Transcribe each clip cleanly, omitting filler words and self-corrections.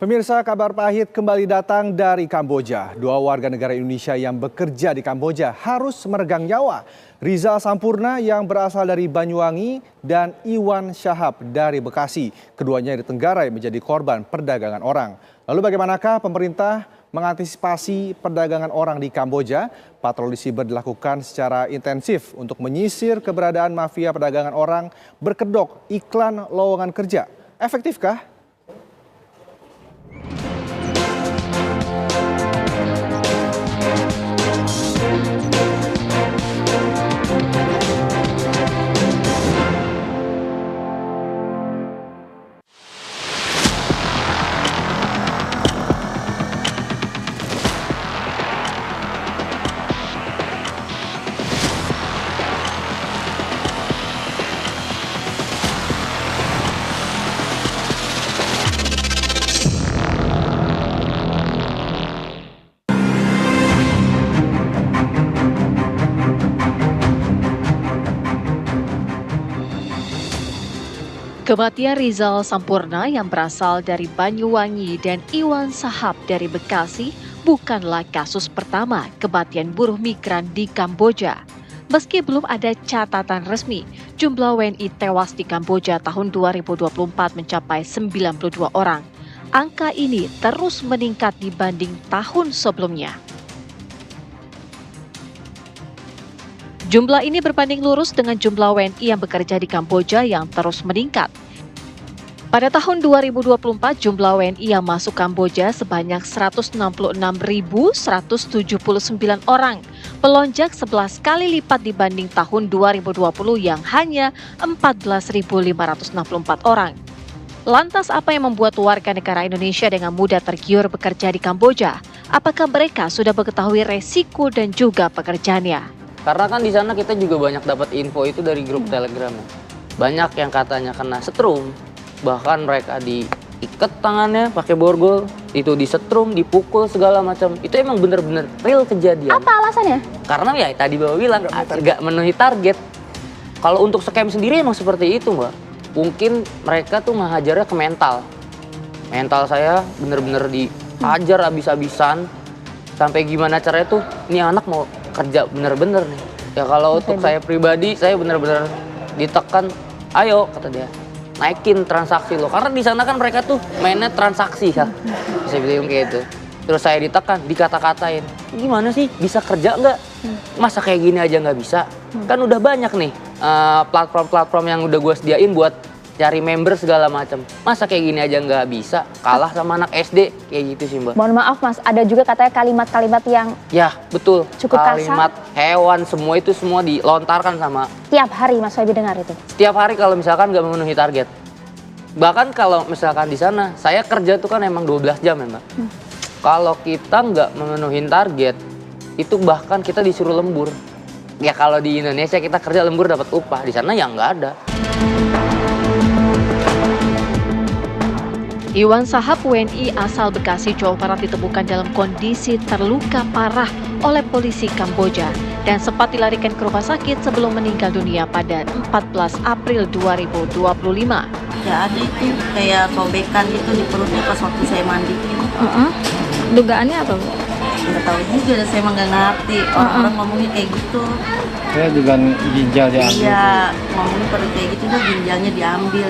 Pemirsa, kabar pahit kembali datang dari Kamboja. Dua warga negara Indonesia yang bekerja di Kamboja harus meregang nyawa. Rizal Sampurna yang berasal dari Banyuwangi dan Iwan Syahab dari Bekasi. Keduanya ditenggarai menjadi korban perdagangan orang. Lalu bagaimanakah pemerintah mengantisipasi perdagangan orang di Kamboja? Patroli siber dilakukan secara intensif untuk menyisir keberadaan mafia perdagangan orang berkedok iklan lowongan kerja. Efektifkah? Kematian Rizal Sampurna yang berasal dari Banyuwangi dan Iwan Syahab dari Bekasi bukanlah kasus pertama kematian buruh migran di Kamboja. Meski belum ada catatan resmi, jumlah WNI tewas di Kamboja tahun 2024 mencapai 92 orang. Angka ini terus meningkat dibanding tahun sebelumnya. Jumlah ini berbanding lurus dengan jumlah WNI yang bekerja di Kamboja yang terus meningkat. Pada tahun 2024, jumlah WNI yang masuk Kamboja sebanyak 166.179 orang, melonjak 11 kali lipat dibanding tahun 2020 yang hanya 14.564 orang. Lantas apa yang membuat warga negara Indonesia dengan mudah tergiur bekerja di Kamboja? Apakah mereka sudah mengetahui resiko dan juga pekerjaannya? Karena kan di sana kita juga banyak dapat info itu dari grup Telegram. Banyak yang katanya kena setrum, bahkan mereka diikat tangannya pakai borgol, itu disetrum, dipukul segala macam. Itu emang bener-bener real kejadian. Apa alasannya? Karena ya tadi Bapak bilang nggak memenuhi target. Kalau untuk scam sendiri emang seperti itu, Mbak. Mungkin mereka tuh ngehajarnya ke mental. Mental saya bener-bener dihajar abis-abisan. Sampai gimana caranya tuh, ini anak mau kerja bener-bener nih. Ya kalau untuk saya pribadi, saya bener-bener ditekan, ayo kata dia, naikin transaksi lo. Karena di sana kan mereka tuh mainnya transaksi kan. Bisa bilang kayak gitu. Terus saya ditekan, dikata-katain, gimana sih bisa kerja nggak? Masa kayak gini aja nggak bisa? Kan udah banyak nih platform-platform yang udah gue sediain buat cari member segala macam. Masa kayak gini aja nggak bisa? Kalah sama anak SD kayak gitu sih, Mbak. Mohon maaf Mas, ada juga katanya kalimat-kalimat yang ya betul, cukup kalimat kasar. hewan semua itu semua dilontarkan sama Tiap hari Mas Febi dengar itu? setiap hari kalau misalkan nggak memenuhi target. Bahkan kalau misalkan di sana, saya kerja tuh kan emang 12 jam ya, Mbak. Kalau kita nggak memenuhi target, itu bahkan kita disuruh lembur. Ya kalau di Indonesia kita kerja lembur dapat upah, di sana ya nggak ada. Iwan Syahab WNI asal Bekasi, Jawa Barat ditemukan dalam kondisi terluka parah oleh polisi Kamboja dan sempat dilarikan ke rumah sakit sebelum meninggal dunia pada 14 April 2025. Ya ada itu kayak sobekan gitu di perutnya pas waktu saya mandi. Dugaannya apa Bu? Nggak tahu juga, saya emang nggak ngerti. Orang-orang ngomongnya kayak gitu. Saya juga ginjal diambil. Iya, ngomongnya pada kayak gitu tuh ginjalnya diambil.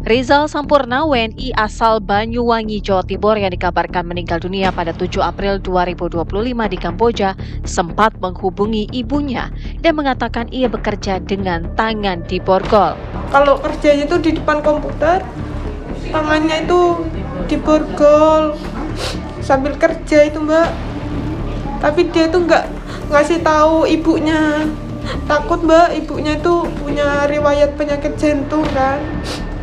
Rizal Sampurna WNI asal Banyuwangi, Jawa Timur yang dikabarkan meninggal dunia pada 7 April 2025 di Kamboja sempat menghubungi ibunya dan mengatakan ia bekerja dengan tangan diborgol. Kalau kerjanya itu di depan komputer, tangannya itu diborgol sambil kerja itu Mbak. Tapi dia itu nggak ngasih tahu ibunya. Takut Mbak, ibunya itu punya riwayat penyakit jantung kan.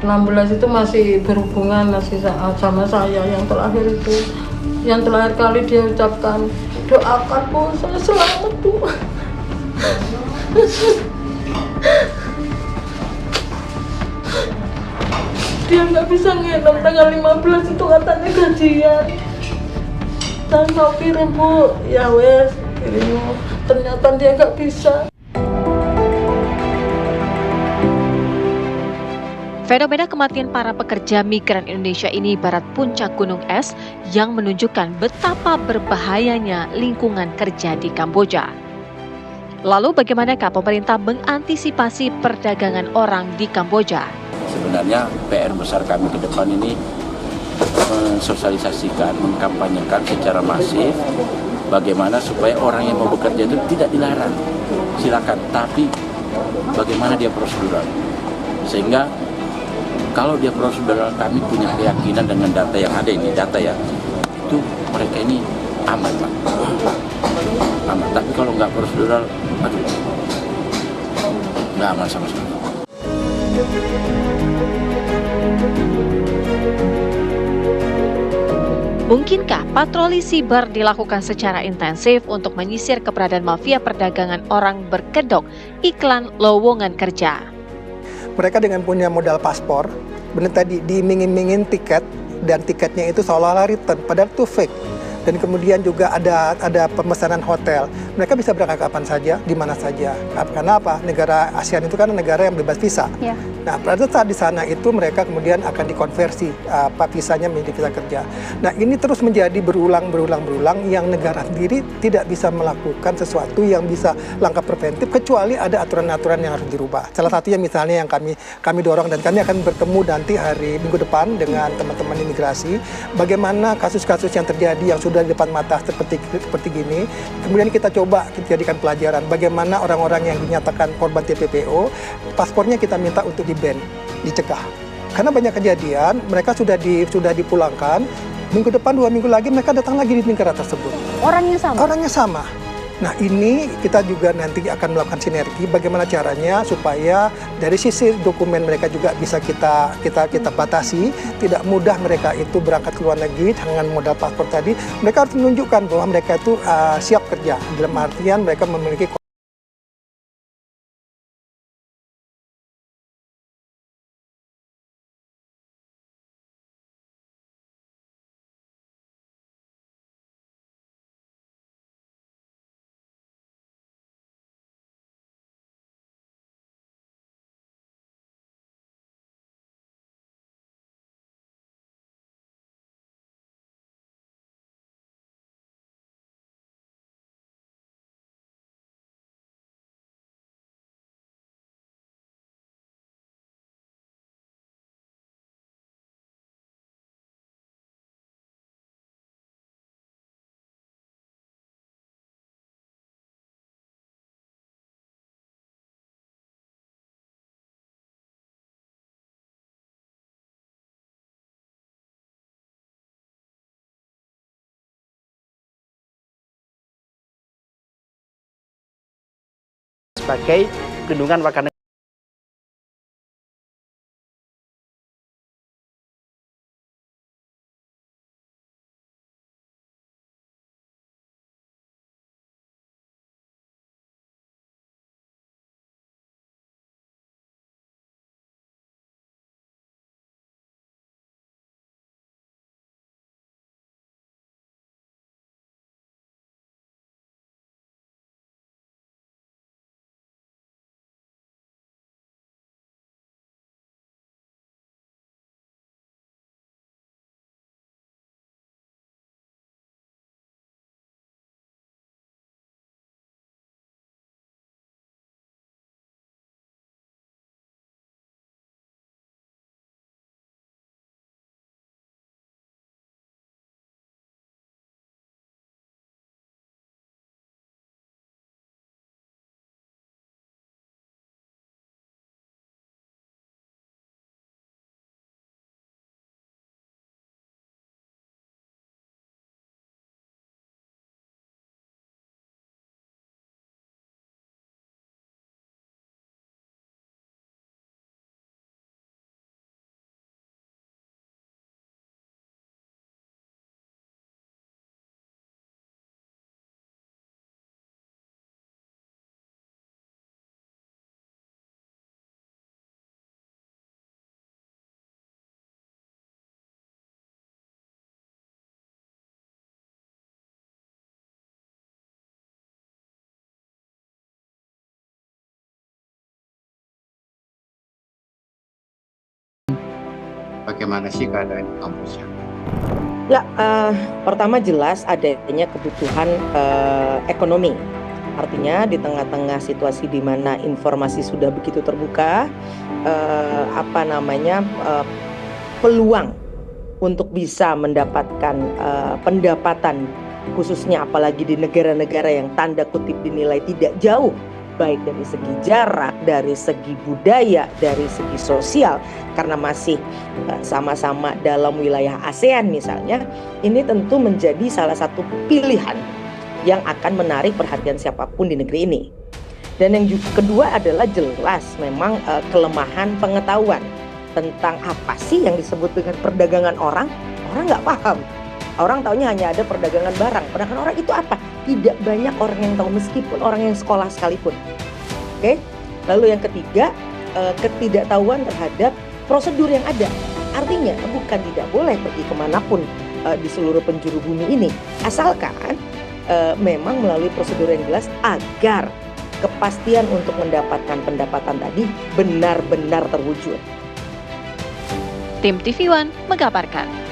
16 itu masih berhubungan masih sama saya. Yang terakhir itu, yang terakhir kali dia ucapkan, doakan Bu, saya selamat Bu. Dia nggak bisa nginep tanggal 15 itu katanya gajian. Dan mau kirim Bu, ya wes kirim. Ternyata dia nggak bisa. Fenomena kematian para pekerja migran Indonesia ini ibarat puncak gunung es yang menunjukkan betapa berbahayanya lingkungan kerja di Kamboja. Lalu bagaimanakah pemerintah mengantisipasi perdagangan orang di Kamboja? Sebenarnya PR besar kami ke depan ini mensosialisasikan, mengkampanyekan secara masif bagaimana supaya orang yang mau bekerja itu tidak dilarang. Silakan, tapi bagaimana dia prosedural. Sehingga kalau dia prosedural, kami punya keyakinan dengan data yang ada ini, data ya, itu mereka ini aman, Pak. Aman. Tapi kalau nggak prosedural, aduh, nggak aman sama sekali. Mungkinkah patroli siber dilakukan secara intensif untuk menyisir keberadaan mafia perdagangan orang berkedok iklan lowongan kerja? Mereka dengan punya modal paspor, benar tadi diiming-imingin tiket, dan tiketnya itu seolah-olah return, padahal itu fake. Dan kemudian juga ada pemesanan hotel. Mereka bisa berangkat kapan saja, di mana saja. Karena apa? Negara ASEAN itu kan negara yang bebas visa. Ya. Nah, pada saat di sana itu mereka kemudian akan dikonversi visanya menjadi visa kerja. Nah, ini terus menjadi berulang yang negara sendiri tidak bisa melakukan sesuatu yang bisa langkah preventif kecuali ada aturan-aturan yang harus dirubah. Salah satunya misalnya yang kami dorong, dan kami akan bertemu nanti hari Minggu depan dengan teman-teman imigrasi, bagaimana kasus-kasus yang terjadi yang sudah di depan mata seperti gini, kemudian kita coba jadikan pelajaran bagaimana orang-orang yang dinyatakan korban TPPO, paspornya kita minta untuk di-ban, dicegah. Karena banyak kejadian, mereka sudah dipulangkan, minggu depan 2 minggu lagi mereka datang lagi di negara tersebut. Orangnya sama? Orangnya sama. Nah, ini kita juga nanti akan melakukan sinergi bagaimana caranya supaya dari sisi dokumen mereka juga bisa kita batasi, tidak mudah mereka itu berangkat ke luar negeri dengan modal paspor tadi. Mereka harus menunjukkan bahwa mereka itu siap kerja, dalam artian mereka memiliki sebagai perlindungan warga negara. bagaimana sih keadaan di Kamboja? Ya, pertama jelas adanya kebutuhan ekonomi. Artinya di tengah-tengah situasi di mana informasi sudah begitu terbuka, peluang untuk bisa mendapatkan pendapatan, khususnya apalagi di negara-negara yang tanda kutip dinilai tidak jauh, baik dari segi jarak, dari segi budaya, dari segi sosial, karena masih sama-sama dalam wilayah ASEAN misalnya, ini tentu menjadi salah satu pilihan yang akan menarik perhatian siapapun di negeri ini. Dan yang kedua adalah jelas memang kelemahan pengetahuan tentang apa sih yang disebut dengan perdagangan orang nggak paham. Orang taunya hanya ada perdagangan barang. Perdagangan orang itu apa? Tidak banyak orang yang tahu, meskipun orang yang sekolah sekalipun. Oke. Lalu yang ketiga, ketidaktahuan terhadap prosedur yang ada. Artinya bukan tidak boleh pergi kemanapun di seluruh penjuru bumi ini, asalkan memang melalui prosedur yang jelas agar kepastian untuk mendapatkan pendapatan tadi benar-benar terwujud. Tim TV One mengabarkan.